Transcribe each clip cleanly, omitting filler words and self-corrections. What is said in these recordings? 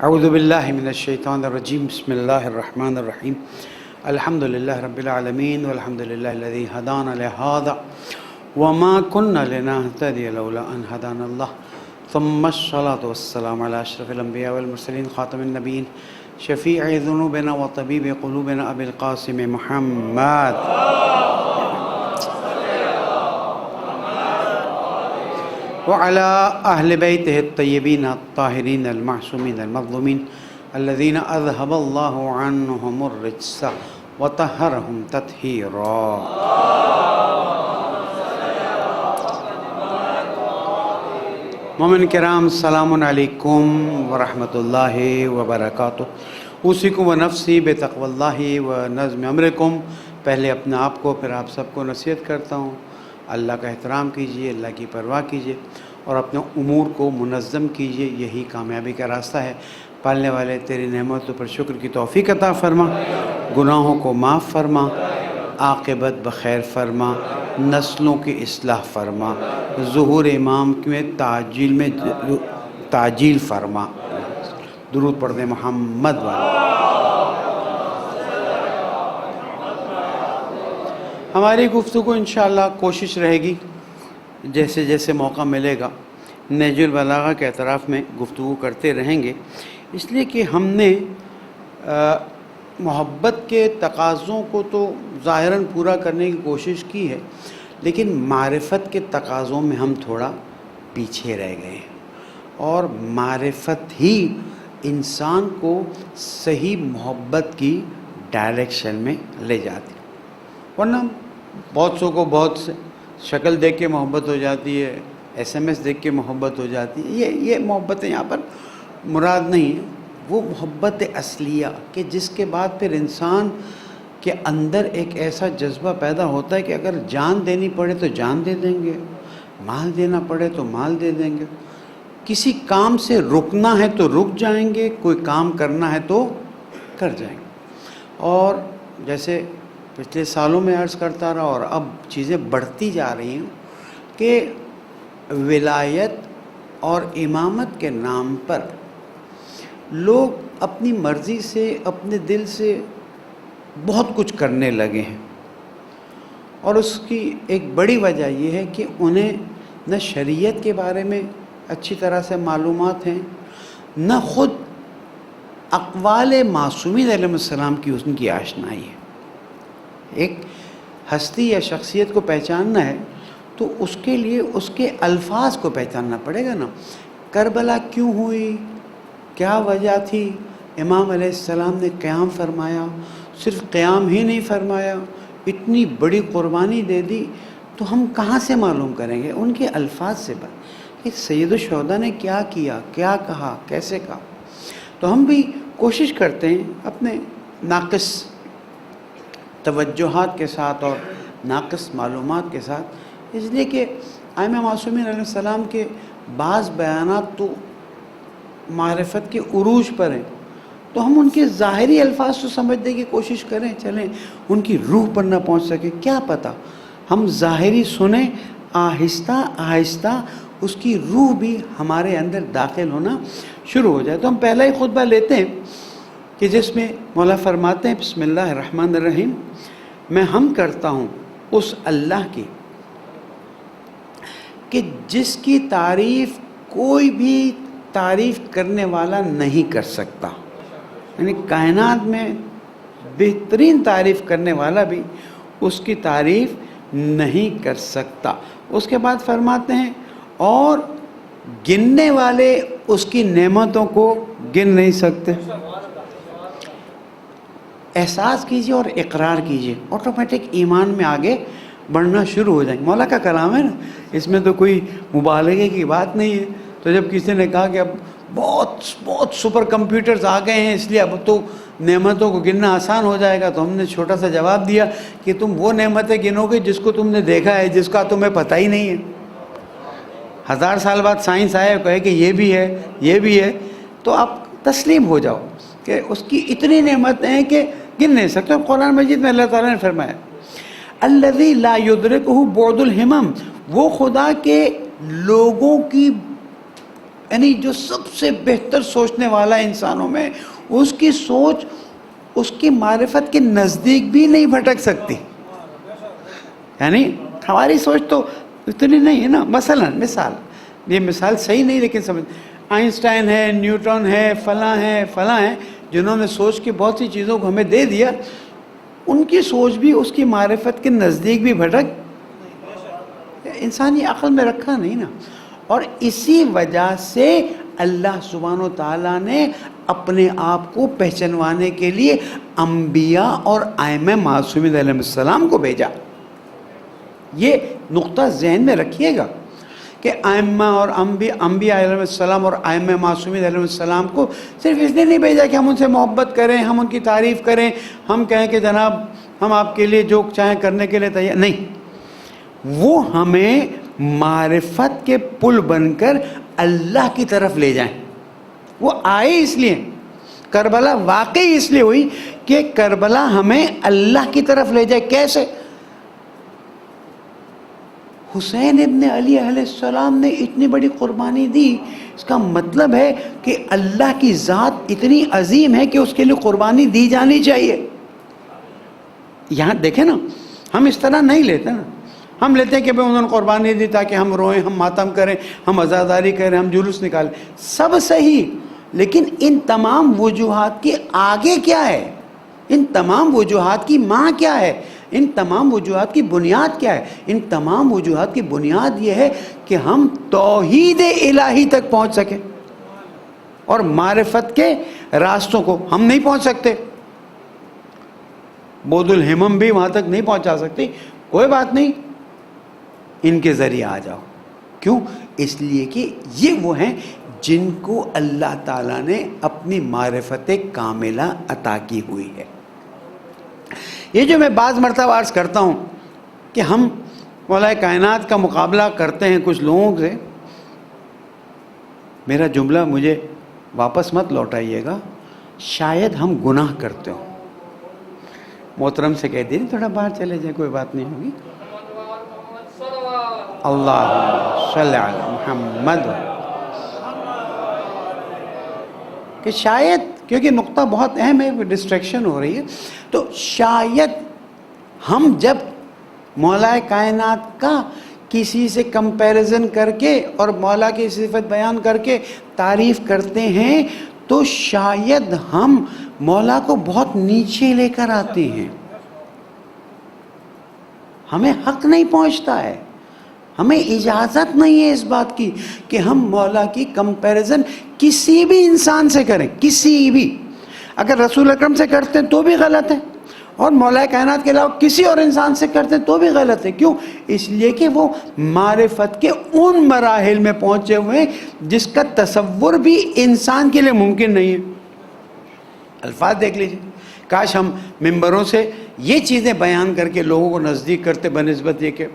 اعوذ باللہ من الشیطان الرجیم بسم اللہ الرحمن الرحیم الحمد للہ رب العالمین والحمد للہ الذی ہدانا لہذا وما كنا لنهتدی لولا ان ہدانا اللہ ثم الصلاة والسلام علی اشرف الانبیاء والمرسلین خاتم النبیین شفیع ذنوبنا وطبیب قلوبنا ابی القاسم محمد وعلى أهل بيته الطيبين الطاهرين المعصومين المظلومين الذين أذهب الله عنهم الرجس وطهرهم تطهيرا. مومن کرام السلام علیکم ورحمۃ اللہ وبرکاتہ. اوصیکم ونفسی بتقوی اللہ ونظم امرکم. پہلے اپنے آپ کو پھر آپ سب کو نصیحت کرتا ہوں، اللہ کا احترام کیجئے، اللہ کی پرواہ کیجئے اور اپنے امور کو منظم کیجئے، یہی کامیابی کا راستہ ہے. پالنے والے تیری نعمتوں پر شکر کی توفیق عطا فرما، گناہوں کو معاف فرما، عاقبت بخیر فرما، نسلوں کی اصلاح فرما، ظہور امام میں تعجیل فرما. درود پڑھ دیں محمد والے. ہماری گفتگو انشاءاللہ کوشش رہے گی جیسے جیسے موقع ملے گا نہج البلاغہ کے اطراف میں گفتگو کرتے رہیں گے، اس لیے کہ ہم نے محبت کے تقاضوں کو تو ظاہراً پورا کرنے کی کوشش کی ہے، لیکن معرفت کے تقاضوں میں ہم تھوڑا پیچھے رہ گئے ہیں، اور معرفت ہی انسان کو صحیح محبت کی ڈائریکشن میں لے جاتی. ورنہ بہت سو کو بہت سے شکل دیکھ کے محبت ہو جاتی ہے، ایس ایم ایس دیکھ کے محبت ہو جاتی ہے. یہ محبتیں یہاں پر مراد نہیں ہے. وہ محبت اصلیہ کہ جس کے بعد پھر انسان کے اندر ایک ایسا جذبہ پیدا ہوتا ہے کہ اگر جان دینی پڑے تو جان دے دیں گے، مال دینا پڑے تو مال دے دیں گے، کسی کام سے رکنا ہے تو رک جائیں گے، کوئی کام کرنا ہے تو کر جائیں گے. اور جیسے پچھلے سالوں میں عرض کرتا رہا اور اب چیزیں بڑھتی جا رہی ہیں کہ ولایت اور امامت کے نام پر لوگ اپنی مرضی سے اپنے دل سے بہت کچھ کرنے لگے ہیں، اور اس کی ایک بڑی وجہ یہ ہے کہ انہیں نہ شریعت کے بارے میں اچھی طرح سے معلومات ہیں، نہ خود اقوال معصومین علیہ السلام کی ان کی آشنائی ہے. ایک ہستی یا شخصیت کو پہچاننا ہے تو اس کے لیے اس کے الفاظ کو پہچاننا پڑے گا نا. کربلا کیوں ہوئی، کیا وجہ تھی، امام علیہ السلام نے قیام فرمایا، صرف قیام ہی نہیں فرمایا، اتنی بڑی قربانی دے دی، تو ہم کہاں سے معلوم کریں گے؟ ان کے الفاظ سے کہ سید الشہداء نے کیا کیا، کیا کہا، کیسے کہا. تو ہم بھی کوشش کرتے ہیں اپنے ناقص توجہات کے ساتھ اور ناقص معلومات کے ساتھ، اس لیے کہ ائمہ معصومین علیہ السلام کے بعض بیانات تو معرفت کے عروج پر ہیں، تو ہم ان کے ظاہری الفاظ تو سمجھنے کی کوشش کریں، چلیں ان کی روح پر نہ پہنچ سکے، کیا پتہ ہم ظاہری سنیں، آہستہ آہستہ اس کی روح بھی ہمارے اندر داخل ہونا شروع ہو جائے. تو ہم پہلا ہی خطبہ لیتے ہیں کہ جس میں مولا فرماتے ہیں بسم اللہ الرحمن الرحیم، میں ہم کرتا ہوں اس اللہ کی کہ جس کی تعریف کوئی بھی تعریف کرنے والا نہیں کر سکتا. یعنی کائنات میں بہترین تعریف کرنے والا بھی اس کی تعریف نہیں کر سکتا. اس کے بعد فرماتے ہیں اور گننے والے اس کی نعمتوں کو گن نہیں سکتے. احساس کیجئے اور اقرار کیجئے، آٹومیٹک ایمان میں آگے بڑھنا شروع ہو جائیں گے. مولا کا کلام ہے نا، اس میں تو کوئی مبالغے کی بات نہیں ہے. تو جب کسی نے کہا کہ اب بہت سپر کمپیوٹرز آ گئے ہیں، اس لیے اب تو نعمتوں کو گننا آسان ہو جائے گا، تو ہم نے چھوٹا سا جواب دیا کہ تم وہ نعمتیں گنو گے جس کو تم نے دیکھا ہے، جس کا تمہیں پتہ ہی نہیں ہے. 1000 سال بعد سائنس آئے اور کہے کہ یہ بھی ہے، یہ بھی ہے، تو آپ تسلیم ہو جاؤ کہ اس کی اتنی نعمتیں ہیں کہ گن نہیں سکتے. قرآن مجید میں اللہ تعالیٰ نے فرمایا الذی لا یدرکہ بعد الہمم، وہ خدا کے لوگوں کی یعنی جو سب سے بہتر سوچنے والا انسانوں میں، اس کی سوچ اس کی معرفت کے نزدیک بھی نہیں بھٹک سکتی. یعنی ہماری سوچ تو اتنی نہیں ہے نا. مثال یہ مثال صحیح نہیں لیکن سمجھ، آئنسٹائن ہے، نیوٹن ہے، فلاں ہیں جنہوں نے سوچ کی بہت سی چیزوں کو ہمیں دے دیا، ان کی سوچ بھی اس کی معرفت کے نزدیک بھی بھٹک انسانی عقل میں رکھا نہیں نا. اور اسی وجہ سے اللہ سبحانہ و تعالیٰ نے اپنے آپ کو پہچنوانے کے لیے انبیاء اور ائمہ معصومین علیہ السلام کو بھیجا. یہ نقطہ ذہن میں رکھیے گا کہ ائمہ اور انبیاء علیہ السلام اور ائمہ معصومین علیہ السلام کو صرف اس لیے نہیں بھیجا کہ ہم ان سے محبت کریں، ہم ان کی تعریف کریں، ہم کہیں کہ جناب ہم آپ کے لیے جو چاہیں کرنے کے لیے تیار. نہیں، وہ ہمیں معرفت کے پل بن کر اللہ کی طرف لے جائیں. وہ آئے اس لیے، کربلا واقعی اس لیے ہوئی کہ کربلا ہمیں اللہ کی طرف لے جائے. کیسے؟ حسین ابن علی علیہ السلام نے اتنی بڑی قربانی دی، اس کا مطلب ہے کہ اللہ کی ذات اتنی عظیم ہے کہ اس کے لیے قربانی دی جانی چاہیے. یہاں دیکھیں نا، ہم اس طرح نہیں لیتے نا. ہم لیتے ہیں کہ بھئی انہوں نے قربانی دی تاکہ ہم روئیں، ہم ماتم کریں، ہم عزاداری کریں، ہم جلوس نکالیں. سب صحیح، لیکن ان تمام وجوہات کے آگے کیا ہے؟ ان تمام وجوہات کی ماں کیا ہے؟ ان تمام وجوہات کی بنیاد کیا ہے؟ ان تمام وجوہات کی بنیاد یہ ہے کہ ہم توحید الہی تک پہنچ سکیں، اور معرفت کے راستوں کو ہم نہیں پہنچ سکتے. بود الہمم بھی وہاں تک نہیں پہنچا سکتی. کوئی بات نہیں، ان کے ذریعے آ جاؤ. کیوں؟ اس لیے کہ یہ وہ ہیں جن کو اللہ تعالیٰ نے اپنی معرفت کاملہ عطا کی ہوئی ہے. یہ جو میں بعض مرتبہ عرض کرتا ہوں کہ ہم مولا کائنات کا مقابلہ کرتے ہیں کچھ لوگوں سے، میرا جملہ مجھے واپس مت لوٹائیے گا، شاید ہم گناہ کرتے ہوں. محترم سے کہہ دیں تھوڑا باہر چلے جائیں، کوئی بات نہیں ہوگی. اللہم صلی علی محمد. کہ شاید، کیونکہ نقطہ بہت اہم ہے، ڈسٹریکشن ہو رہی ہے، تو شاید ہم جب مولا کائنات کا کسی سے کمپیریزن کر کے اور مولا کی صفت بیان کر کے تعریف کرتے ہیں تو شاید ہم مولا کو بہت نیچے لے کر آتے ہیں. ہمیں حق نہیں پہنچتا ہے، ہمیں اجازت نہیں ہے اس بات کی کہ ہم مولا کی کمپیریزن کسی بھی انسان سے کریں. کسی بھی، اگر رسول اکرم سے کرتے ہیں تو بھی غلط ہے، اور مولا کائنات کے علاوہ کسی اور انسان سے کرتے ہیں تو بھی غلط ہے. کیوں؟ اس لیے کہ وہ معرفت کے ان مراحل میں پہنچے ہوئے ہیں جس کا تصور بھی انسان کے لیے ممکن نہیں ہے. الفاظ دیکھ لیجیے. کاش ہم ممبروں سے یہ چیزیں بیان کر کے لوگوں کو نزدیک کرتے بنسبت یہ کہ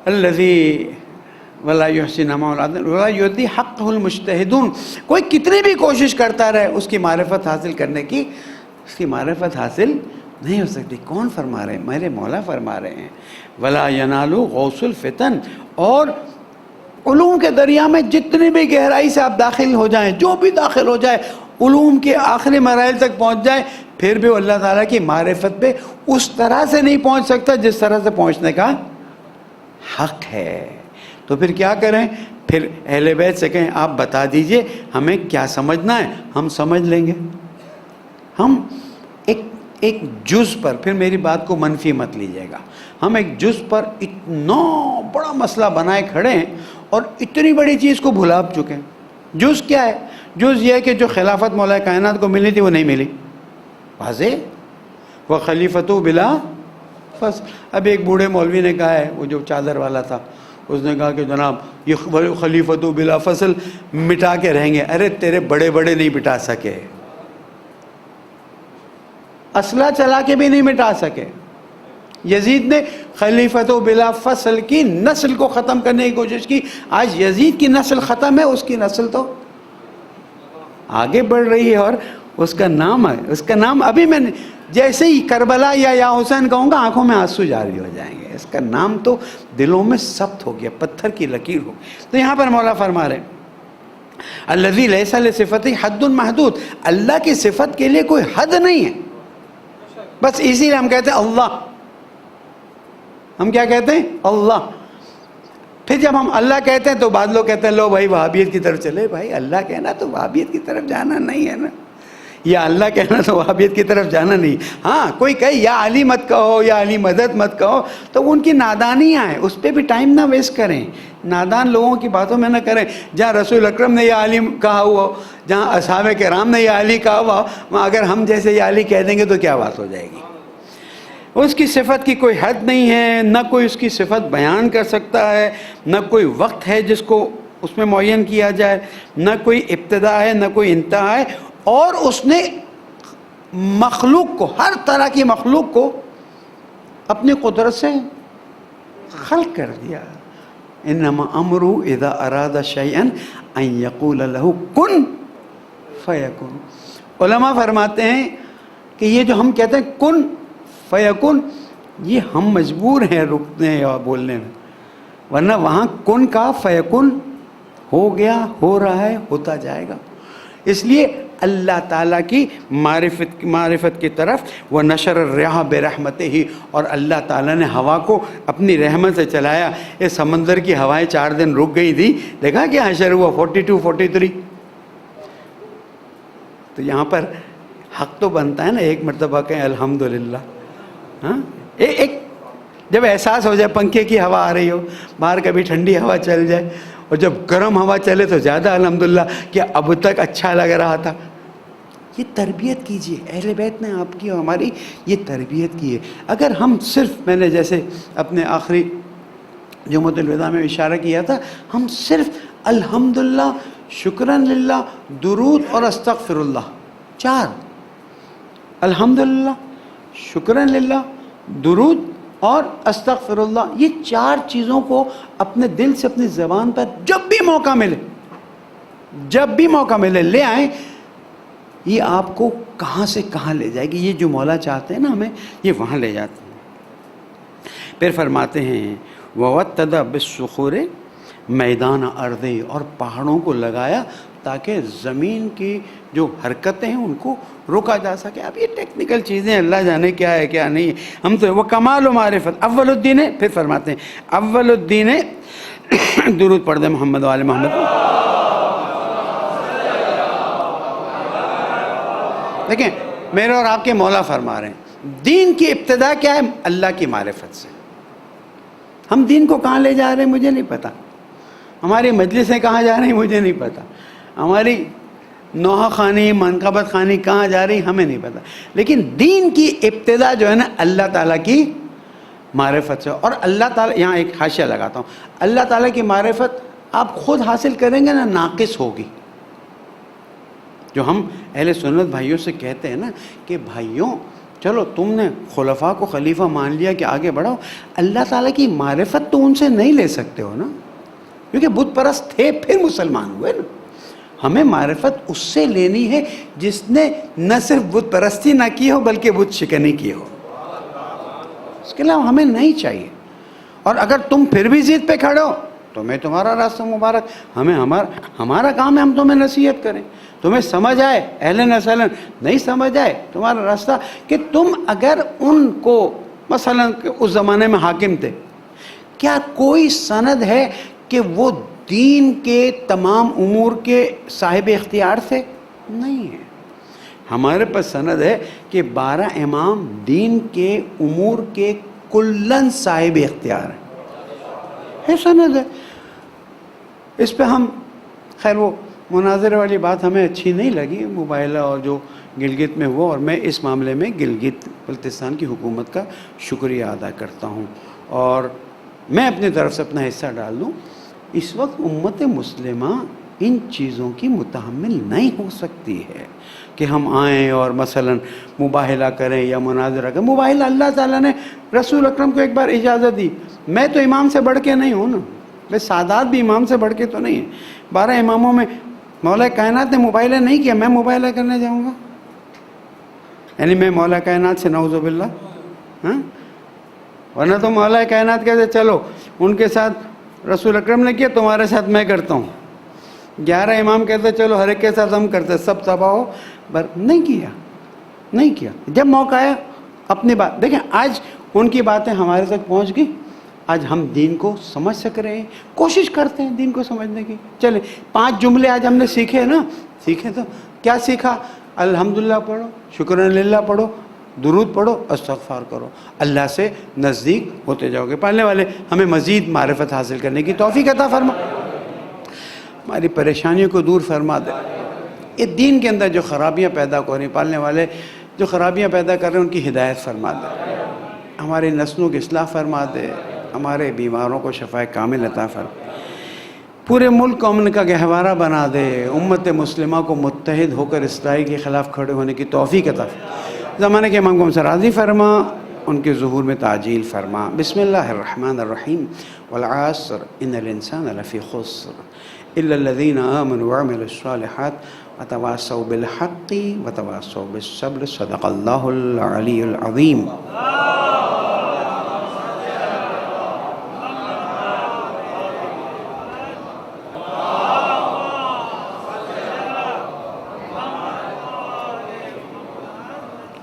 الذی ولا یحسن ولا یؤتی حقہ المجتہدون. کوئی کتنی بھی کوشش کرتا رہے اس کی معرفت حاصل کرنے کی، اس کی معرفت حاصل نہیں ہو سکتی. کون فرما رہے ہیں؟ میرے مولا فرما رہے ہیں ولا ینال غوث الفتن. اور علوم کے دریا میں جتنی بھی گہرائی سے آپ داخل ہو جائیں، جو بھی داخل ہو جائے، علوم کے آخری مراحل تک پہنچ جائے، پھر بھی اللہ تعالیٰ کی معرفت پہ اس طرح سے نہیں پہنچ سکتا جس طرح سے پہنچنے کا حق ہے. تو پھر کیا کریں؟ پھر اہل بیت سے کہیں آپ بتا دیجئے ہمیں کیا سمجھنا ہے، ہم سمجھ لیں گے. ہم ایک جز پر، پھر میری بات کو منفی مت لیجیے گا، ہم ایک جز پر اتنا بڑا مسئلہ بنائے کھڑے ہیں اور اتنی بڑی چیز کو بھلا چکے ہیں. جز کیا ہے؟ جز یہ ہے کہ جو خلافت مولا کائنات کو ملی تھی وہ نہیں ملی. واضح. وہ خلیفۃ بلا فصل. اب ایک بوڑھے مولوی نے کہا ہے، وہ جو چادر والا تھا، اس نے کہا کہ جناب یہ خلیفۃ بلا فصل مٹا کے رہیں گے. ارے تیرے بڑے بڑے نہیں مٹا سکے، اسلحہ چلا کے بھی نہیں مٹا سکے. یزید نے خلیفۃ بلا فصل کی نسل کو ختم کرنے کی کوشش کی. آج یزید کی نسل ختم ہے، اس کی نسل تو آگے بڑھ رہی ہے، اور اس کا نام ہے، اس کا نام ابھی میں جیسے ہی کربلا یا حسین کہوں گا آنکھوں میں آنسو جاری ہو جائیں گے. اس کا نام تو دلوں میں ثبت ہو گیا، پتھر کی لکیر ہو. تو یہاں پر مولا فرما رہے ہیں الذی لیس لصفتی حد محدود، اللہ کی صفت کے لیے کوئی حد نہیں ہے. بس اسی لیے ہم کہتے ہیں اللہ. ہم کیا کہتے ہیں؟ اللہ. پھر جب ہم اللہ کہتے ہیں تو بعض لوگ کہتے ہیں لو بھائی وہابیت کی طرف چلے. بھائی اللہ کہنا تو وہابیت کی طرف جانا نہیں ہے نا، یا اللہ کہنا تو وہابیت کی طرف جانا نہیں. ہاں کوئی کہے یا علی مت کہو یا علی مدد مت کہو تو وہ ان کی نادانیاں ہیں، اس پہ بھی ٹائم نہ ویسٹ کریں، نادان لوگوں کی باتوں میں نہ کریں. جہاں رسول اکرم نے یا علی کہا ہوا، جہاں اصحاب کرام نے یا علی کہا ہوا، وہاں اگر ہم جیسے یا علی کہہ دیں گے تو کیا بات ہو جائے گی. اس کی صفت کی کوئی حد نہیں ہے، نہ کوئی اس کی صفت بیان کر سکتا ہے، نہ کوئی وقت ہے جس کو اس میں معین کیا جائے، نہ کوئی ابتدا ہے نہ کوئی انتہا ہے. اور اس نے مخلوق کو، ہر طرح کی مخلوق کو اپنی قدرت سے خلق کر دیا. انما امرہ اذا اراد شیئا ان یقول له کن فیکن. علماء فرماتے ہیں کہ یہ جو ہم کہتے ہیں کن فیکن، یہ ہم مجبور ہیں رکنے یا بولنے میں، ورنہ وہاں کن کا فیکن ہو گیا، ہو رہا ہے، ہوتا جائے گا. اس لیے اللہ تعالیٰ کی معرفت کی طرف وہ نشر الرياح برحمتہ، اور اللہ تعالیٰ نے ہوا کو اپنی رحمت سے چلایا. یہ سمندر کی ہوائیں 4 دن رک گئی تھی، دیکھا کیا حشر ہوا 42 43. تو یہاں پر حق تو بنتا ہے نا ایک مرتبہ کہیں الحمدللہ. ہاں ایک جب احساس ہو جائے پنکھے کی ہوا آ رہی ہو، باہر کبھی ٹھنڈی ہوا چل جائے، اور جب گرم ہوا چلے تو زیادہ الحمدللہ کہ اب تک اچھا لگ رہا تھا. یہ تربیت کیجیے، اہل بیت نے آپ کی اور ہماری یہ تربیت کی ہے. اگر ہم صرف، میں نے جیسے اپنے آخری جمعۃ الوداع میں اشارہ کیا تھا، ہم صرف الحمدللہ، شکراً للہ، درود اور استغفر اللہ، 4 الحمدللہ، شکراً للہ، درود اور استغفر اللہ، یہ 4 چیزوں کو اپنے دل سے اپنی زبان پر جب بھی موقع ملے لے آئیں. یہ آپ کو کہاں سے کہاں لے جائے گی. یہ جو مولا چاہتے ہیں نا ہمیں، یہ وہاں لے جاتے ہیں. پھر فرماتے ہیں وَوَتَّدَ بِالصُّخُورِ میدان ارضِ، اور پہاڑوں کو لگایا تاکہ زمین کی جو حرکتیں ہیں ان کو روکا جا سکے. اب یہ ٹیکنیکل چیزیں اللہ جانے کیا ہے کیا نہیں. ہم تو وہ کمال و معرفت اول الدین ہے. پھر فرماتے ہیں اول الدین درود پڑھ دیں محمد و آل محمد. دیکھیں میرے اور آپ کے مولا فرما رہے ہیں دین کی ابتدا کیا ہے؟ اللہ کی معرفت سے. ہم دین کو کہاں لے جا رہے ہیں مجھے نہیں پتا، ہماری مجلسیں کہاں جا رہی ہیں مجھے نہیں پتا، ہماری نوحہ خانی منقبت خانی کہاں جا رہی ہمیں نہیں پتا. لیکن دین کی ابتدا جو ہے نا اللہ تعالیٰ کی معرفت سے. اور اللہ تعالیٰ، یہاں ایک حاشیہ لگاتا ہوں، اللہ تعالیٰ کی معرفت آپ خود حاصل کریں گے نا ناقص ہوگی. جو ہم اہل سنت بھائیوں سے کہتے ہیں نا کہ بھائیوں چلو تم نے خلفاء کو خلیفہ مان لیا کہ آگے بڑھو، اللہ تعالیٰ کی معرفت تو ان سے نہیں لے سکتے ہو نا، کیونکہ بت پرست تھے پھر مسلمان ہوئے نا. ہمیں معرفت اس سے لینی ہے جس نے نہ صرف بت پرستی نہ کی ہو بلکہ بت شکنی کی ہو. اس کے علاوہ ہمیں نہیں چاہیے. اور اگر تم پھر بھی ضد پہ کھڑے ہو تو میں تمہارا راستہ مبارک، ہمیں ہمارا کام ہے ہم تمہیں نصیحت کریں. تمہیں سمجھ آئے اہلن وسہلن، نہیں سمجھ آئے تمہارا راستہ کہ تم اگر ان کو مثلا اس زمانے میں حاکم تھے، کیا کوئی سند ہے کہ وہ دین کے تمام امور کے صاحب اختیار تھے؟ نہیں ہے. ہمارے پاس سند ہے کہ 12 امام دین کے امور کے کلن صاحب اختیار ہیں. سند ہے. اس پہ ہم خیر وہ مناظرے والی بات ہمیں اچھی نہیں لگی، مباحثہ اور جو گلگت میں ہوا، اور میں اس معاملے میں گلگت بلتستان کی حکومت کا شکریہ ادا کرتا ہوں اور میں اپنی طرف سے اپنا حصہ ڈال دوں. اس وقت امت مسلمہ ان چیزوں کی متحمل نہیں ہو سکتی ہے کہ ہم آئیں اور مثلا مباحلہ کریں یا مناظرہ کریں. مباحلہ اللہ تعالیٰ نے رسول اکرم کو ایک بار اجازت دی. میں تو امام سے بڑھ کے نہیں ہوں نا، میں سادات بھی امام سے بڑھ کے تو نہیں ہیں. 12 اماموں میں مولا کائنات نے مباحلہ نہیں کیا، میں مباحلہ کرنے جاؤں گا؟ یعنی میں مولا کائنات سے نعوذ باللہ، ہاں؟ ورنہ تو مولا کائنات کہتے چلو ان کے ساتھ رسول اکرم نے کیا تمہارے ساتھ میں کرتا ہوں. 11 امام کہتے چلو ہر ایک کے ساتھ ہم کرتے سب تباہ ہو، پر نہیں کیا. جب موقع آیا اپنی بات دیکھیں، آج ان کی باتیں ہمارے تک پہنچ گئی، آج ہم دین کو سمجھ سک رہے ہیں، کوشش کرتے ہیں دین کو سمجھنے کی. چلیں 5 جملے آج ہم نے سیکھے نا، سیکھے تو کیا سیکھا؟ الحمدللہ پڑھو، شکرللہ پڑھو، درود پڑھو، استغفار کرو، اللہ سے نزدیک ہوتے جاؤ گے. پالنے والے ہمیں مزید معرفت حاصل کرنے کی توفیق عطا فرما، ہماری پریشانیوں کو دور فرما دے. یہ دین کے اندر جو خرابیاں پیدا کر رہی ہیں، پالنے والے جو خرابیاں پیدا کر رہے ہیں ان کی ہدایت فرما دے، ہماری نسلوں کی اصلاح فرما دے، ہمارے بیماروں کو شفائے کامل عطا فرما، پورے ملک کو امن کا گہوارہ بنا دے، امت مسلمہ کو متحد ہو کر اسرائیل کے خلاف کھڑے ہونے کی توفیق عطا فرما. زمانے کے امام کو ہم سے راضی فرما، ان کے ظہور میں تعجیل فرما. بسم اللہ الرحمن الرحیم. والعصر ان الانسان لفی خسر الا الذین آمنوا وعملوا الصالحات وتواصوا بالحق وتواصوا بالصبر. صدق اللہ العلی العظیم.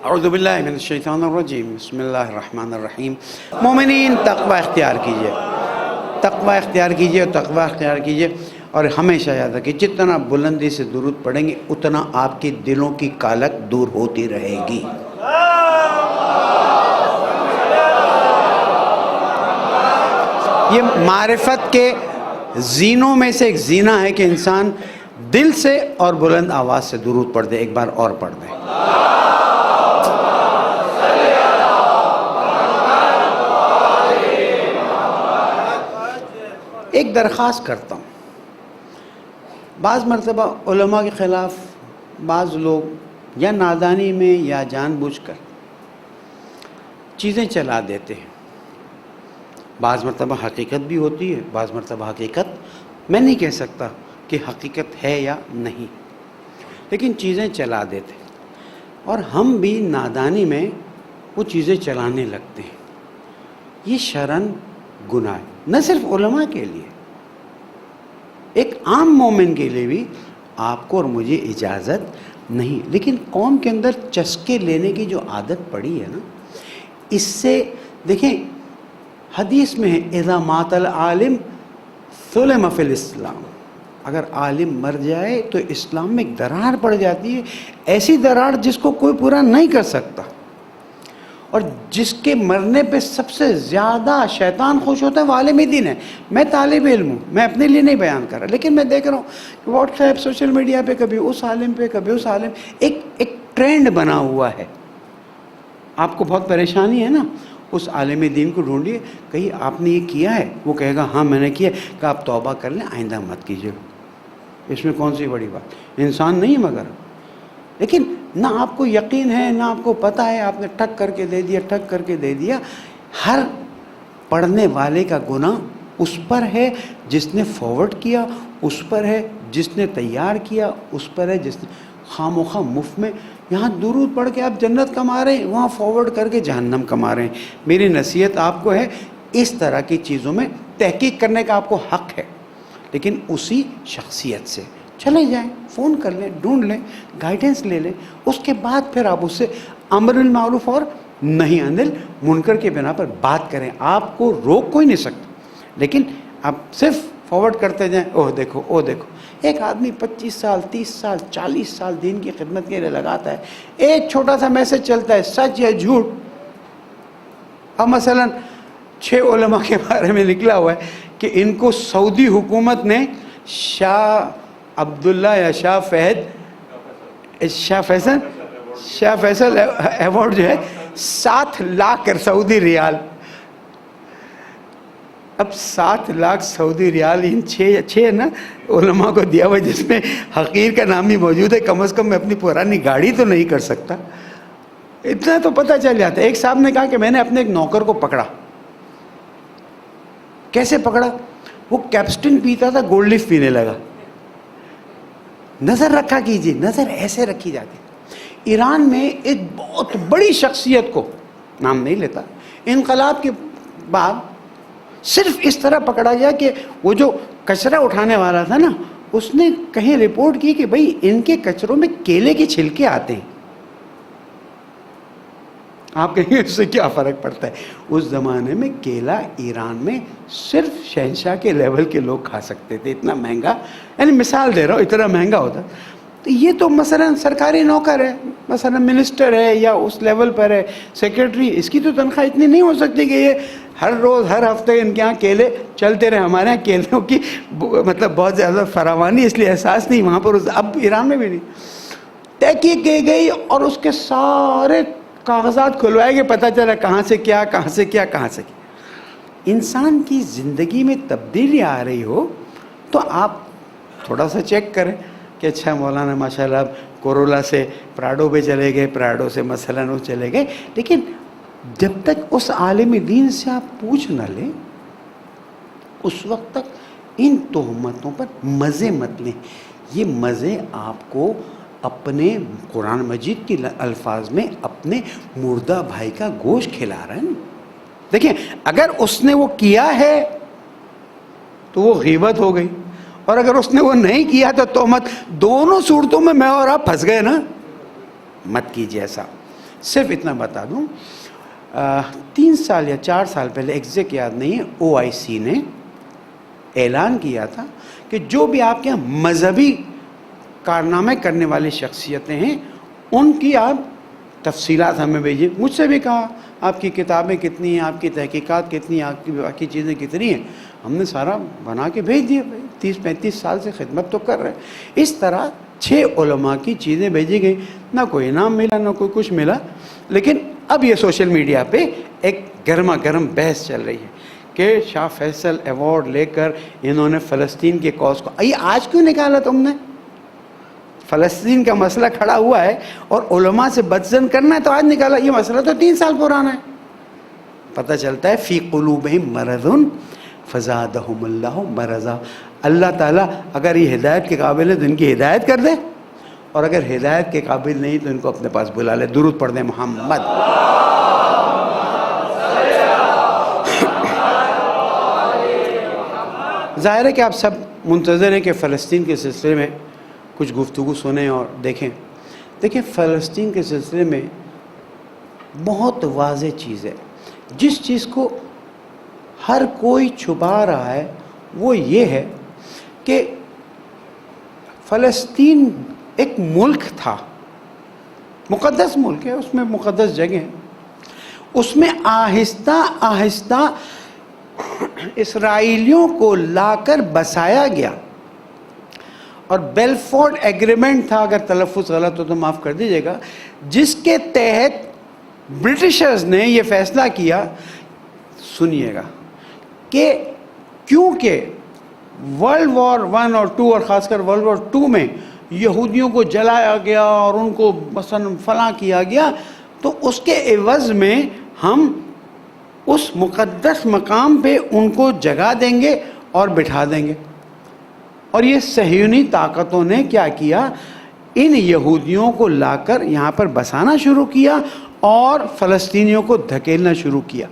اعوذ باللہ من الشیطان الرجیم. بسم اللہ الرحمن الرحیم. مومنین تقوی اختیار کیجئے، تقوی اختیار کیجئے اور تقوی اختیار کیجئے، اور ہمیشہ یاد رکھیں جتنا بلندی سے درود پڑھیں گے اتنا آپ کے دلوں کی کالک دور ہوتی رہے گی. یہ معرفت کے زینوں میں سے ایک زینہ ہے کہ انسان دل سے اور بلند آواز سے درود پڑھ دے. ایک بار اور پڑھ دے. ایک درخواست کرتا ہوں، بعض مرتبہ علماء کے خلاف بعض لوگ یا نادانی میں یا جان بوجھ کر چیزیں چلا دیتے ہیں. بعض مرتبہ حقیقت بھی ہوتی ہے، بعض مرتبہ حقیقت میں نہیں کہہ سکتا کہ حقیقت ہے یا نہیں، لیکن چیزیں چلا دیتے اور ہم بھی نادانی میں وہ چیزیں چلانے لگتے ہیں. یہ شرعاً گناہ ہے، نہ صرف علماء کے لیے، ایک عام مومن کے لیے بھی آپ کو اور مجھے اجازت نہیں. لیکن قوم کے اندر چسکے لینے کی جو عادت پڑی ہے نا، اس سے دیکھیں حدیث میں ہے اذا مات العالم ظلم فی الاسلام. اگر عالم مر جائے تو اسلام میں ایک درار پڑ جاتی ہے، ایسی درار جس کو کوئی پورا نہیں کر سکتا، اور جس کے مرنے پہ سب سے زیادہ شیطان خوش ہوتا ہے وہ عالم دین ہے. میں طالب علم ہوں، میں اپنے لیے نہیں بیان کر رہا، لیکن میں دیکھ رہا ہوں کہ واٹس ایپ سوشل میڈیا پہ کبھی اس عالم پہ کبھی اس عالم، ایک ٹرینڈ بنا ہوا ہے. آپ کو بہت پریشانی ہے نا، اس عالم دین کو ڈھونڈیے، کہیں آپ نے یہ کیا ہے، وہ کہے گا ہاں میں نے کیا، کہ آپ توبہ کر لیں، آئندہ مت کیجیے. اس میں کون سی بڑی بات، انسان نہیں ہے مگر. لیکن نہ آپ کو یقین ہے نہ آپ کو پتہ ہے، آپ نے ٹھک کر کے دے دیا، ٹھک کر کے دے دیا. ہر پڑھنے والے کا گناہ اس پر ہے جس نے فارورڈ کیا، اس پر ہے جس نے تیار کیا، اس پر ہے جس نے خام و خواہ مفت میں یہاں درود پڑھ کے آپ جنت کما رہے ہیں، وہاں فارورڈ کر کے جہنم کما رہے ہیں. میری نصیحت آپ کو ہے اس طرح کی چیزوں میں تحقیق کرنے کا آپ کو حق ہے، لیکن اسی شخصیت سے چلے جائیں، فون کر لیں، ڈھونڈ لیں، گائیڈنس لے لیں، اس کے بعد پھر آپ اس سے امر بالمعروف اور نہی عن المنکر کے بنا پر بات کریں. آپ کو روک کوئی نہیں سکتا، لیکن آپ صرف فارورڈ کرتے جائیں. اوہ دیکھو، اوہ دیکھو. ایک آدمی 25 سال 30 سال 40 سال دین کی خدمت کے لیے لگاتا ہے، ایک چھوٹا سا میسج چلتا ہے، سچ یا جھوٹ. اب مثلا 6 علماء کے بارے میں نکلا ہوا ہے کہ ان کو سعودی حکومت نے شاہ عبداللہ یا شاہ فیصل ایوارڈ جو ہے 7 لاکھ سعودی ریال. اب 7 لاکھ سعودی ریال ان 6 نا علماء کو دیا ہوا، جس میں حقیر کا نام بھی موجود ہے. کم از کم میں اپنی پرانی گاڑی تو نہیں کر سکتا. اتنا تو پتہ چل جاتا ہے. ایک صاحب نے کہا کہ میں نے اپنے ایک نوکر کو پکڑا. کیسے پکڑا؟ وہ کیپسٹن پیتا تھا، گولڈ لیف پینے لگا. نظر رکھا کیجیے، نظر ایسے رکھی جاتی. ایران میں ایک بہت بڑی شخصیت کو، نام نہیں لیتا، انقلاب کے بعد صرف اس طرح پکڑا گیا کہ وہ جو کچرا اٹھانے والا تھا نا، اس نے کہیں رپورٹ کی کہ بھئی ان کے کچروں میں کیلے کے چھلکے آتے ہیں. آپ کہیں گے اس سے کیا فرق پڑتا ہے؟ اس زمانے میں کیلا ایران میں صرف شہنشاہ کے لیول کے لوگ کھا سکتے تھے، اتنا مہنگا. یعنی مثال دے رہا ہوں، اتنا مہنگا ہوتا. تو یہ تو مثلا سرکاری نوکر ہے، مثلا منسٹر ہے یا اس لیول پر ہے، سیکرٹری، اس کی تو تنخواہ اتنی نہیں ہو سکتی کہ یہ ہر روز ہر ہفتے ان کے یہاں کیلے چلتے رہے. ہمارے یہاں کیلوں کی مطلب بہت زیادہ فراوانی، اس لیے احساس نہیں وہاں پر، اب ایران میں بھی نہیں. تحقیق کی گئی اور اس کے سارے کاغذات کھلوائے گئے، پتہ چلا کہاں سے کیا، کہاں سے کیا، کہاں سے کیا. انسان کی زندگی میں تبدیلی آ رہی ہو تو آپ تھوڑا سا چیک کریں کہ اچھا مولانا ماشاءاللہ اب کورولا سے پراڈو پہ چلے گئے، پراڈو سے مثلاً وہ چلے گئے. لیکن جب تک اس عالم دین سے آپ پوچھ نہ لیں اس وقت تک ان تہمتوں پر مزے مت لیں. یہ مزے آپ کو اپنے قرآن مجید کی الفاظ میں اپنے مردہ بھائی کا گوشت کھلا رہے ہیں. دیکھیں اگر اس نے وہ کیا ہے تو وہ غیبت ہو گئی، اور اگر اس نے وہ نہیں کیا تو تہمت. دونوں صورتوں میں میں اور آپ پھنس گئے نا. مت کیجیے ایسا. صرف اتنا بتا دوں، 3 سال یا 4 سال پہلے ایگزیکٹ یاد نہیں ہے، OIC نے اعلان کیا تھا کہ جو بھی آپ کے یہاں مذہبی کارنامے کرنے والی شخصیتیں ہیں ان کی آپ تفصیلات ہمیں بھیجیے. مجھ سے بھی کہا آپ کی کتابیں کتنی ہیں، آپ کی تحقیقات کتنی ہیں، آپ کی باقی چیزیں کتنی ہیں. ہم نے سارا بنا کے بھیج دیا. 30-35 سال سے خدمت تو کر رہے ہیں. اس طرح 6 علماء کی چیزیں بھیجی گئی. نہ کوئی انعام ملا، نہ کوئی کچھ ملا. لیکن اب یہ سوشل میڈیا پہ ایک گرما گرم بحث چل رہی ہے کہ شاہ فیصل ایوارڈ لے کر انہوں نے فلسطین کے کاز کو، یہ آج کیوں نکالا تم نے؟ فلسطین کا مسئلہ کھڑا ہوا ہے اور علماء سے بدزن کرنا ہے تو آج نکالا. یہ مسئلہ تو 3 سال پرانا ہے. پتہ چلتا ہے فی قلوبہم مرض فزادہم اللہ مرضا. اللہ تعالیٰ اگر یہ ہدایت کے قابل ہے تو ان کی ہدایت کر دے، اور اگر ہدایت کے قابل نہیں تو ان کو اپنے پاس بلا لے. درود پڑھ دیں محمد. ظاہر ہے کہ آپ سب منتظر ہیں کہ فلسطین کے سلسلے میں کچھ گفتگو سنیں اور دیکھیں. دیکھیں فلسطین کے سلسلے میں بہت واضح چیز ہے. جس چیز کو ہر کوئی چھپا رہا ہے وہ یہ ہے کہ فلسطین ایک ملک تھا، مقدس ملک ہے، اس میں مقدس جگہ ہے. اس میں آہستہ آہستہ اسرائیلیوں کو لا کر بسایا گیا. اور بیلفورڈ ایگریمنٹ تھا، اگر تلفظ غلط ہو تو معاف کر دیجیے گا، جس کے تحت برٹشرز نے یہ فیصلہ کیا، سنیے گا، کہ کیونکہ ورلڈ وار 1 اور 2 اور خاص کر ورلڈ وار 2 میں یہودیوں کو جلایا گیا اور ان کو مثلا فلاں کیا گیا، تو اس کے عوض میں ہم اس مقدس مقام پہ ان کو جگہ دیں گے اور بٹھا دیں گے. اور یہ صہیونی طاقتوں نے کیا کیا؟ ان یہودیوں کو لا کر یہاں پر بسانا شروع کیا اور فلسطینیوں کو دھکیلنا شروع کیا.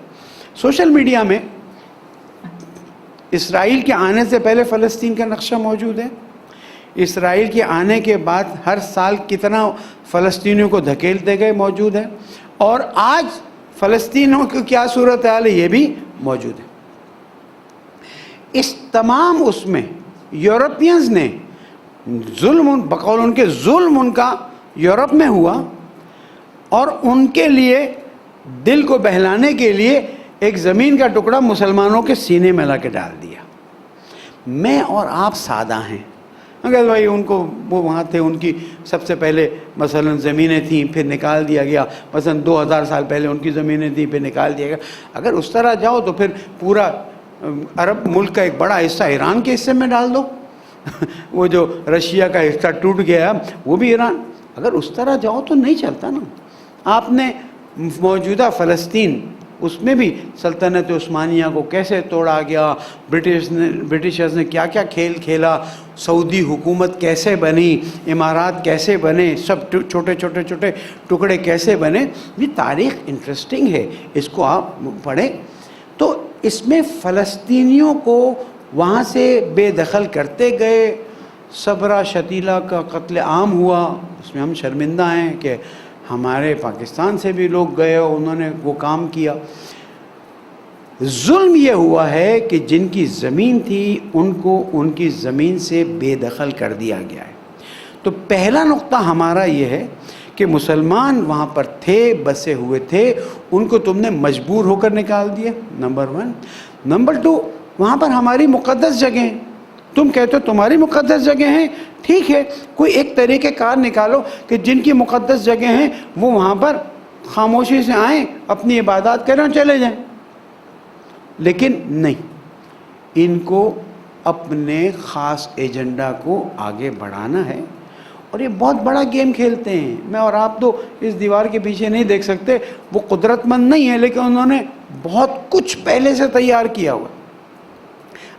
سوشل میڈیا میں اسرائیل کے آنے سے پہلے فلسطین کا نقشہ موجود ہے. اسرائیل کے آنے کے بعد ہر سال کتنا فلسطینیوں کو دھکیلتے گئے موجود ہے، اور آج فلسطینیوں کی کیا صورتحال ہے یہ بھی موجود ہے. اس تمام اس میں یورپینز نے ظلم، بقول ان کے ظلم ان کا یورپ میں ہوا، اور ان کے لیے دل کو بہلانے کے لیے ایک زمین کا ٹکڑا مسلمانوں کے سینے میں لا کے ڈال دیا. میں اور آپ سادہ ہیں، اگر بھائی ان کو وہ وہاں تھے، ان کی سب سے پہلے مثلا زمینیں تھیں پھر نکال دیا گیا، مثلا 2000 سال پہلے ان کی زمینیں تھیں پھر نکال دیا گیا. اگر اس طرح جاؤ تو پھر پورا عرب ملک کا ایک بڑا حصہ ایران کے حصے میں ڈال دو. وہ جو رشیا کا حصہ ٹوٹ گیا وہ بھی ایران. اگر اس طرح جاؤ تو نہیں چلتا نا. آپ نے موجودہ فلسطین، اس میں بھی سلطنت عثمانیہ کو کیسے توڑا گیا، برٹشرز نے کیا کیا کھیل کھیلا، سعودی حکومت کیسے بنی، امارات کیسے بنے، سب چھوٹے چھوٹے چھوٹے ٹکڑے کیسے بنے. یہ تاریخ انٹرسٹنگ ہے، اس کو آپ پڑھیں. تو اس میں فلسطینیوں کو وہاں سے بے دخل کرتے گئے، صبرا شتیلا کا قتل عام ہوا، اس میں ہم شرمندہ ہیں کہ ہمارے پاکستان سے بھی لوگ گئے اور انہوں نے وہ کام کیا۔ ظلم یہ ہوا ہے کہ جن کی زمین تھی ان کو ان کی زمین سے بے دخل کر دیا گیا ہے۔ تو پہلا نقطہ ہمارا یہ ہے کہ مسلمان وہاں پر تھے، بسے ہوئے تھے، ان کو تم نے مجبور ہو کر نکال دیا، نمبر 1۔ نمبر 2، وہاں پر ہماری مقدس جگہیں، تم کہتے ہو تمہاری مقدس جگہ ہیں، ٹھیک ہے، کوئی ایک طریقہ کار نکالو کہ جن کی مقدس جگہ ہیں وہ وہاں پر خاموشی سے آئیں، اپنی عبادات کریں اور چلے جائیں، لیکن نہیں، ان کو اپنے خاص ایجنڈا کو آگے بڑھانا ہے، اور یہ بہت بڑا گیم کھیلتے ہیں۔ میں اور آپ تو اس دیوار کے پیچھے نہیں دیکھ سکتے، وہ قدرت مند نہیں ہے، لیکن انہوں نے بہت کچھ پہلے سے تیار کیا ہوا۔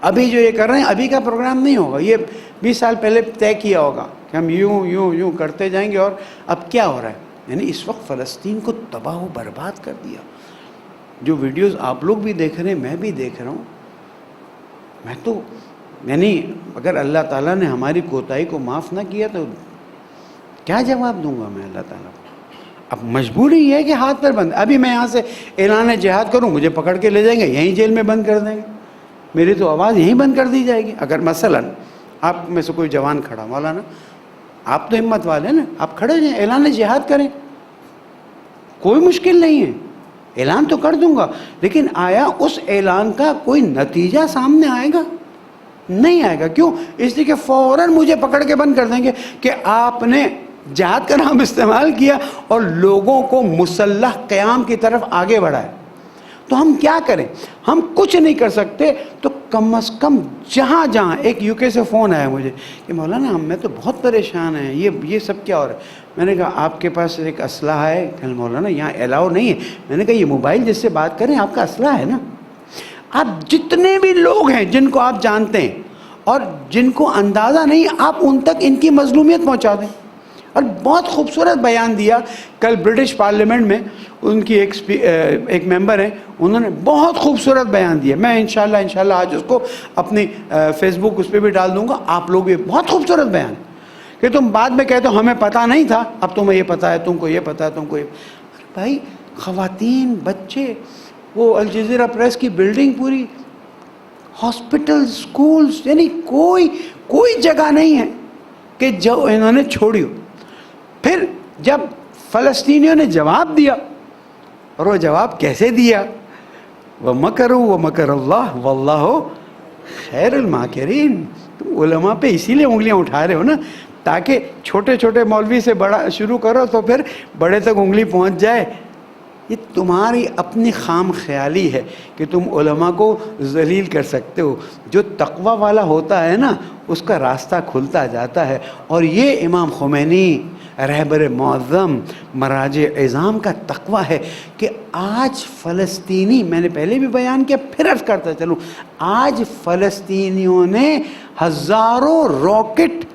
ابھی جو یہ کر رہے ہیں ابھی کا پروگرام نہیں ہوگا، یہ 20 سال پہلے طے کیا ہوگا کہ ہم یوں کرتے جائیں گے، اور اب کیا ہو رہا ہے؟ یعنی اس وقت فلسطین کو تباہ و برباد کر دیا۔ جو ویڈیوز آپ لوگ بھی دیکھ رہے ہیں، میں بھی دیکھ رہا ہوں، میں تو یعنی اگر اللہ تعالیٰ نے ہماری کوتاہی کو معاف نہ کیا تو کیا جواب دوں گا میں اللہ تعالیٰ کو؟ اب مجبوری یہ ہے کہ ہاتھ پر بند، ابھی میں یہاں سے اعلان جہاد کروں، مجھے پکڑ کے لے جائیں گے، یہیں جیل میں بند کر دیں گے، میری تو آواز یہیں بند کر دی جائے گی۔ اگر مثلاً آپ میں سے کوئی جوان کھڑا، مولانا آپ تو ہمت والے ہیں نا، آپ کھڑے ہیں، اعلان جہاد کریں، کوئی مشکل نہیں ہے، اعلان تو کر دوں گا، لیکن آیا اس اعلان کا کوئی نتیجہ سامنے آئے گا؟ نہیں آئے گا۔ کیوں؟ اس لیے کہ فوراً مجھے پکڑ کے بند کر دیں گے کہ آپ نے جہاد کا نام استعمال کیا اور لوگوں کو مسلح قیام کی طرف آگے بڑھایا۔ تو ہم کیا کریں؟ ہم کچھ نہیں کر سکتے، تو کم از کم جہاں ایک UK سے فون آیا مجھے کہ مولانا میں تو بہت پریشان ہیں، یہ سب کیا ہو رہا ہے؟ میں نے کہا آپ کے پاس ایک اسلحہ ہے؟ کہ مولانا یہاں الاؤ نہیں ہے۔ میں نے کہا یہ موبائل جس سے بات کریں آپ کا اسلحہ ہے نا؟ آپ جتنے بھی لوگ ہیں جن کو آپ جانتے ہیں اور جن کو اندازہ نہیں، آپ ان تک ان کی مظلومیت پہنچا دیں۔ اور بہت خوبصورت بیان دیا کل برٹش پارلیمنٹ میں، ان کی ایک ممبر ہیں، انہوں نے بہت خوبصورت بیان دیا۔ میں انشاءاللہ آج اس کو اپنی فیس بک اس پہ بھی ڈال دوں گا، آپ لوگ بھی، بہت خوبصورت بیان ہے کہ تم بعد میں کہتے ہو ہمیں پتہ نہیں تھا، اب تمہیں یہ پتہ ہے، تم کو یہ پتہ ہے، تم کو یہ۔ بھائی خواتین، بچے، وہ الجزیرہ پریس کی بلڈنگ پوری، ہاسپٹل، سکولز، یعنی کوئی جگہ نہیں ہے کہ جو انہوں نے چھوڑی ہو۔ پھر جب فلسطینیوں نے جواب دیا، اور وہ جواب کیسے دیا؟ وَمَكَرُوا وَمَكَرَ اللَّهُ وَاللَّهُ خَيْرُ الْمَاكِرِينَ۔ تم علماء پہ اسی لیے انگلیاں اٹھا رہے ہو نا، تاکہ چھوٹے چھوٹے مولوی سے بڑا شروع کرو تو پھر بڑے تک انگلی پہنچ جائے۔ یہ تمہاری اپنی خام خیالی ہے کہ تم علماء کو ذلیل کر سکتے ہو۔ جو تقوی والا ہوتا ہے نا، اس کا راستہ کھلتا جاتا ہے، اور یہ امام خمینی رہبر معظم مراجع اعظام کا تقوی ہے کہ آج فلسطینی، میں نے پہلے بھی بیان کیا، پھر عرض کرتا چلوں، آج فلسطینیوں نے ہزاروں راکٹ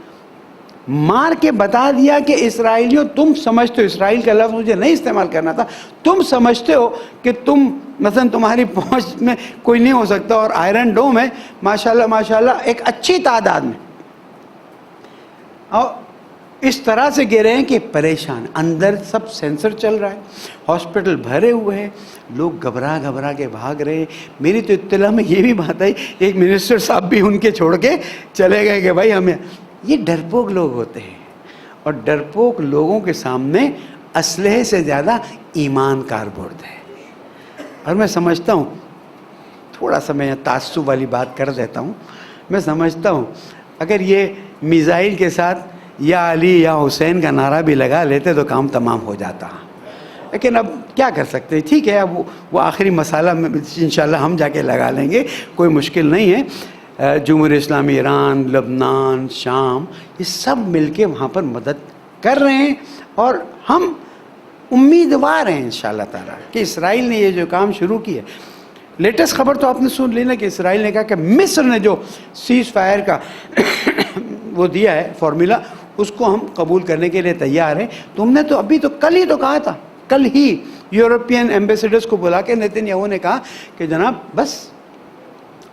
مار کے بتا دیا کہ اسرائیلیوں، تم سمجھتے ہو، اسرائیل کا لفظ مجھے نہیں استعمال کرنا تھا، تم سمجھتے ہو کہ تم مثلا تمہاری پہنچ میں کوئی نہیں ہو سکتا، اور آئرن ڈوم ہے ماشاءاللہ ایک اچھی تعداد میں، اور اس طرح سے گرے ہیں کہ پریشان، اندر سب سینسر چل رہا ہے، ہاسپٹل بھرے ہوئے ہیں، لوگ گھبرا کے بھاگ رہے ہیں۔ میری تو اطلاع میں یہ بھی بات آئی، ایک منسٹر صاحب بھی ان کے چھوڑ کے چلے گئے کہ بھائی ہمیں، یہ ڈرپوک لوگ ہوتے ہیں، اور ڈرپوک لوگوں کے سامنے اسلحے سے زیادہ ایمان کاربرد ہے۔ اور میں سمجھتا ہوں، تھوڑا سا میں تعصب والی بات کر دیتا ہوں، میں سمجھتا ہوں اگر یہ میزائل کے ساتھ یا علی یا حسین کا نعرہ بھی لگا لیتے تو کام تمام ہو جاتا، لیکن اب کیا کر سکتے ہیں؟ ٹھیک ہے، اب وہ آخری مسئلہ انشاءاللہ ہم جا کے لگا لیں گے، کوئی مشکل نہیں ہے۔ جمہوریہ اسلامی ایران، لبنان، شام، یہ سب مل کے وہاں پر مدد کر رہے ہیں، اور ہم امیدوار ہیں انشاءاللہ تعالیٰ کہ اسرائیل نے یہ جو کام شروع کیا ہے۔ لیٹسٹ خبر تو آپ نے سن لی نا کہ اسرائیل نے کہا کہ مصر نے جو سیز فائر کا وہ دیا ہے فارمولا، اس کو ہم قبول کرنے کے لیے تیار ہیں۔ تم نے تو ابھی تو کل ہی تو کہا تھا، کل ہی یورپین ایمبیسیڈرز کو بلا کے نیتن یاہو نے کہا کہ جناب بس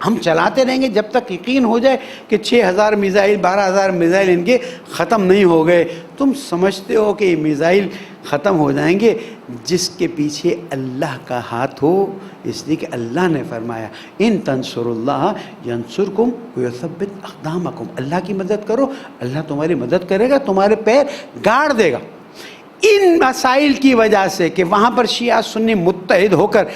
ہم چلاتے رہیں گے جب تک یقین ہو جائے کہ 6,000 میزائل 12,000 میزائل ان کے ختم نہیں ہو گئے. تم سمجھتے ہو کہ یہ میزائل ختم ہو جائیں گے؟ جس کے پیچھے اللہ کا ہاتھ ہو. اس لیے کہ اللہ نے فرمایا ان تنصر اللہ ینصرکم ویثبت اقدامکم. اللہ کی مدد کرو، اللہ تمہاری مدد کرے گا، تمہارے پیر گاڑ دے گا. ان مسائل کی وجہ سے کہ وہاں پر شیعہ سنی متحد ہو کر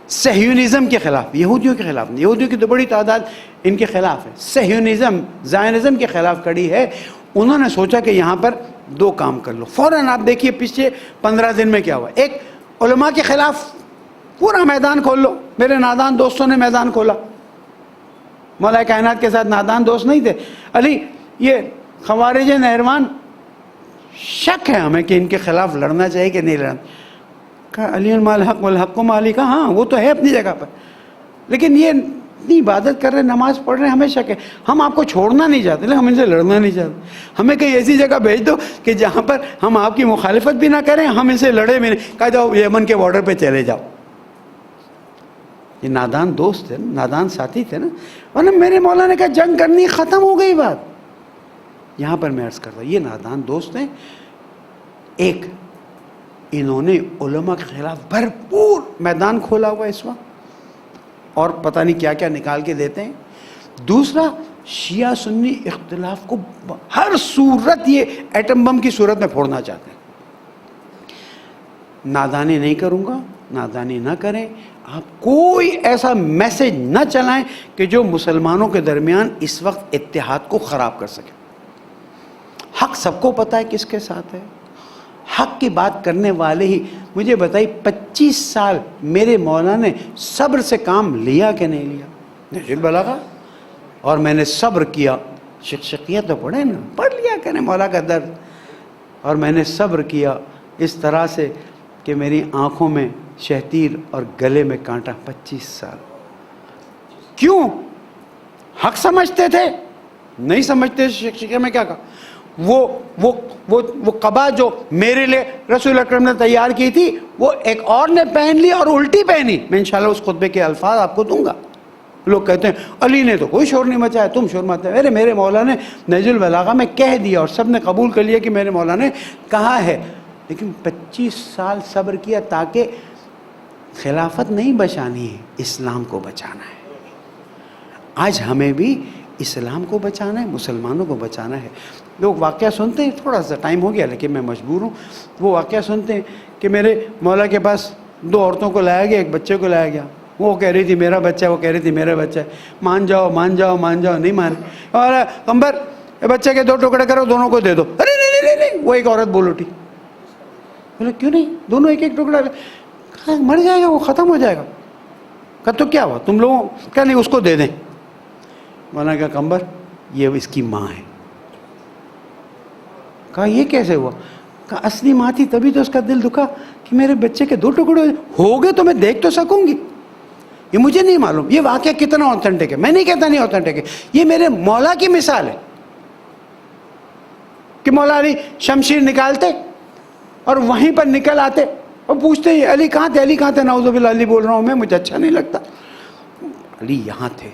صہیونزم کے خلاف، یہودیوں کے خلاف، یہودیوں کی تو بڑی تعداد ان کے خلاف ہے، صہیونزم زائنزم کے خلاف کھڑی ہے. انہوں نے سوچا کہ یہاں پر دو کام کر لو. فوراً آپ دیکھیے پچھلے 15 دن میں کیا ہوا. ایک، علماء کے خلاف پورا میدان کھول لو. میرے نادان دوستوں نے میدان کھولا. مولا کائنات کے ساتھ نادان دوست نہیں تھے. علی، یہ خوارج نہروان شک ہے ہمیں کہ ان کے خلاف لڑنا چاہیے کہ نہیں لڑنا. کہا علی الحق والحق مالی. کا ہاں وہ تو ہے اپنی جگہ پر، لیکن یہ اتنی عبادت کر رہے، نماز پڑھ رہے ہیں، ہمیں شک ہے. ہم آپ کو چھوڑنا نہیں چاہتے لیکن ہم ان سے لڑنا نہیں چاہتے. ہمیں کہیں ایسی جگہ بھیج دو کہ جہاں پر ہم آپ کی مخالفت بھی نہ کریں، ہم ان سے لڑے بھی نہیں. کہا جاؤ یمن کے بارڈر پہ چلے جاؤ. یہ نادان دوست تھے، نادان ساتھی تھے نا. ورنہ میرے مولا نے کہا جنگ کرنی، ختم ہو گئی بات. یہاں پر میں عرض کرتا ہوں یہ نادان دوست ہیں. ایک، انہوں نے علماء کے خلاف بھرپور میدان کھولا ہوا اس وقت، اور پتہ نہیں کیا کیا نکال کے دیتے ہیں. دوسرا، شیعہ سنی اختلاف کو ہر صورت یہ ایٹم بم کی صورت میں پھوڑنا چاہتے ہیں. نادانی نہیں کروں گا، نادانی نہ کریں. آپ کوئی ایسا میسج نہ چلائیں کہ جو مسلمانوں کے درمیان اس وقت اتحاد کو خراب کر سکے. حق سب کو پتہ ہے کس کے ساتھ ہے. حق کی بات کرنے والے ہی. مجھے بتائی 25 سال میرے مولا نے صبر سے کام لیا کہ نہیں لیا؟ نہج البلاغہ. اور میں نے صبر کیا. شقشقیہ تو پڑھے نا، پڑھ لیا کریں مولا کا درد. اور میں نے صبر کیا اس طرح سے کہ میری آنکھوں میں شہتیر اور گلے میں کانٹا. 25 سال. کیوں؟ حق سمجھتے تھے؟ نہیں سمجھتے. شقشقیہ میں کیا کہا؟ وہ قبا جو میرے لیے رسول اکرم نے تیار کی تھی وہ ایک اور نے پہن لی اور الٹی پہنی. میں انشاءاللہ اس خطبے کے الفاظ آپ کو دوں گا. لوگ کہتے ہیں علی نے تو کوئی شور نہیں مچایا، تم شور مچاتے. میرے مولا نے نہج البلاغہ میں کہہ دیا اور سب نے قبول کر لیا کہ میرے مولا نے کہا ہے. لیکن 25 سال صبر کیا تاکہ خلافت نہیں بچانی ہے، اسلام کو بچانا ہے. آج ہمیں بھی اسلام کو بچانا ہے، مسلمانوں کو بچانا ہے. لوگ واقعہ سنتے ہیں، تھوڑا سا ٹائم ہو گیا لیکن میں مجبور ہوں. وہ واقعہ سنتے ہیں کہ میرے مولا کے پاس 2 عورتوں کو لایا گیا، ایک بچے کو لایا گیا. وہ کہہ رہی تھی میرا بچہ ہے، وہ کہہ رہی تھی میرا بچہ ہے. مان جاؤ مان جاؤ مان جاؤ، نہیں مانے. اور قمبر بچے کے 2 ٹکڑے کرو، دونوں کو دے دو. ارے نہیں نہیں نہیں. وہ ایک عورت بول اٹھی. بولے کیوں نہیں؟ دونوں ایک ایک ٹکڑا. مر جائے گا وہ، ختم ہو جائے گا. کہا تو کیا ہوا تم لوگوں؟ کہا نہیں اس کو دے دیں. مولانا کہا قمبر یہ اس کی ماں ہے. کہا یہ کیسے ہوا؟ کہا اصلی ماں تھی تبھی تو اس کا دل دکھا کہ میرے بچے کے 2 ٹکڑے ہو گئے تو میں دیکھ تو سکوں گی. یہ مجھے نہیں معلوم یہ واقعہ کتنا اوتھینٹک ہے، میں نہیں کہتا نہیں اوتھینٹک ہے. یہ میرے مولا کی مثال ہے کہ مولا علی شمشیر نکالتے اور وہیں پر نکل آتے اور پوچھتے ہیں علی کہاں تھے، علی کہاں تھے؟ نعوذ باللہ علی بول رہا ہوں میں، مجھے اچھا نہیں لگتا. علی یہاں تھے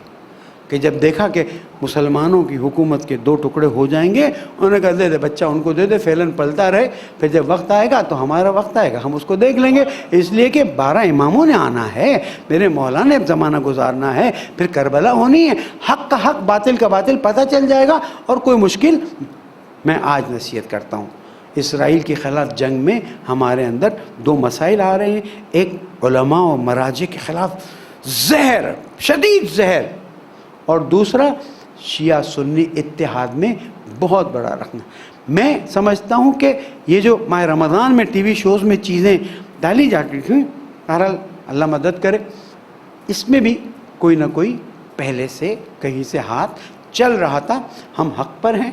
کہ جب دیکھا کہ مسلمانوں کی حکومت کے 2 ٹکڑے ہو جائیں گے، انہوں نے کہا دے دے بچہ ان کو دے دے، فعلاً پلتا رہے. پھر جب وقت آئے گا تو ہمارا وقت آئے گا، ہم اس کو دیکھ لیں گے. اس لیے کہ 12 اماموں نے آنا ہے، میرے مولا نے زمانہ گزارنا ہے، پھر کربلا ہونی ہے. حق کا حق، باطل کا باطل پتہ چل جائے گا. اور کوئی مشکل. میں آج نصیحت کرتا ہوں، اسرائیل کے خلاف جنگ میں ہمارے اندر 2 مسائل آ رہے ہیں. ایک علماء و مراجع کے خلاف زہر، شدید زہر، اور دوسرا شیعہ سنی اتحاد میں بہت بڑا رکھنا. میں سمجھتا ہوں کہ یہ جو ماہ رمضان میں ٹی وی شوز میں چیزیں ڈالی جاتی تھیں، بہرحال اللہ مدد کرے، اس میں بھی کوئی نہ کوئی پہلے سے کہیں سے ہاتھ چل رہا تھا. ہم حق پر ہیں،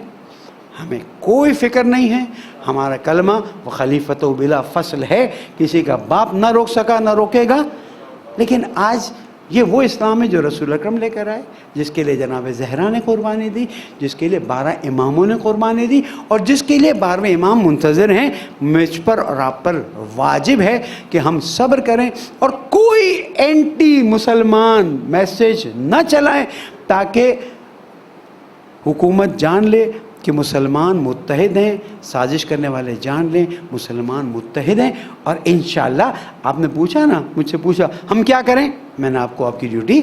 ہمیں کوئی فکر نہیں ہے. ہمارا کلمہ و خلیفۃ بلا فصل ہے، کسی کا باپ نہ روک سکا نہ روکے گا. لیکن آج یہ وہ اسلام ہے جو رسول اکرم لے کر آئے، جس کے لیے جناب زہرا نے قربانی دی، جس کے لیے 12 اماموں نے قربانی دی، اور جس کے لیے 12ویں امام منتظر ہیں. مجھ پر اور آپ پر واجب ہے کہ ہم صبر کریں اور کوئی کوئی اینٹی مسلمان میسیج نہ چلائیں تاکہ حکومت جان لے کہ مسلمان متحد ہیں، سازش کرنے والے جان لیں مسلمان متحد ہیں، اور انشاءاللہ آپ نے پوچھا نا، مجھ سے پوچھا ہم کیا کریں، میں نے آپ کو آپ کی ڈیوٹی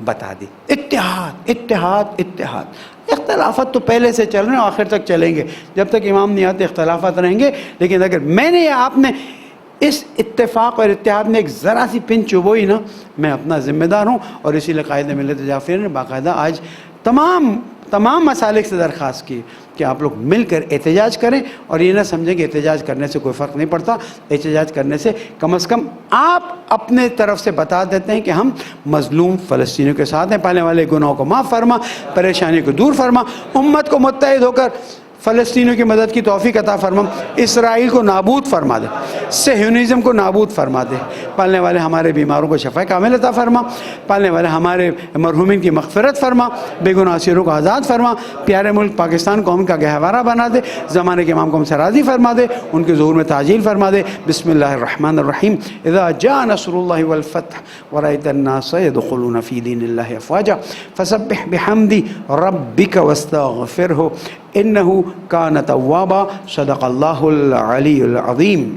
بتا دی، اتحاد اتحاد اتحاد۔ اختلافات تو پہلے سے چل رہے ہیں، آخر تک چلیں گے، جب تک امام نہیں آتے اختلافات رہیں گے، لیکن اگر میں نے یا آپ نے اس اتفاق اور اتحاد میں ایک ذرا سی پن چبوئی نا، میں اپنا ذمہ دار ہوں، اور اسی لیے قائد ملت جعفریہ نے باقاعدہ آج تمام مسالک سے درخواست کی کہ آپ لوگ مل کر احتجاج کریں، اور یہ نہ سمجھیں کہ احتجاج کرنے سے کوئی فرق نہیں پڑتا، احتجاج کرنے سے کم از کم آپ اپنے طرف سے بتا دیتے ہیں کہ ہم مظلوم فلسطینیوں کے ساتھ ہیں، پالنے والے گناہوں کو معاف فرما، پریشانی کو دور فرما، امت کو متحد ہو کر فلسطینیوں کی مدد کی توفیق عطا فرما، اسرائیل کو نابود فرما دے، صہیونزم کو نابود فرما دے، پالنے والے ہمارے بیماروں کو شفا کامل عطا فرما، پالنے والے ہمارے مرحومین کی مغفرت فرما، بے گناہ اسیروں کو آزاد فرما، پیارے ملک پاکستان کو ہم کا گہوارہ بنا دے، زمانے کے امام کو ہم سے راضی فرما دے، ان کے ظہور میں تعجیل فرما دے۔ بسم اللہ الرحمن الرحیم۔ اذا جاء نصر اللہ والفتح ورأيت الناس يدخلون في دين الله افواجا فسبح بحمد ربك واستغفره انه كان توابا۔ صدق اللہ العلی العظیم۔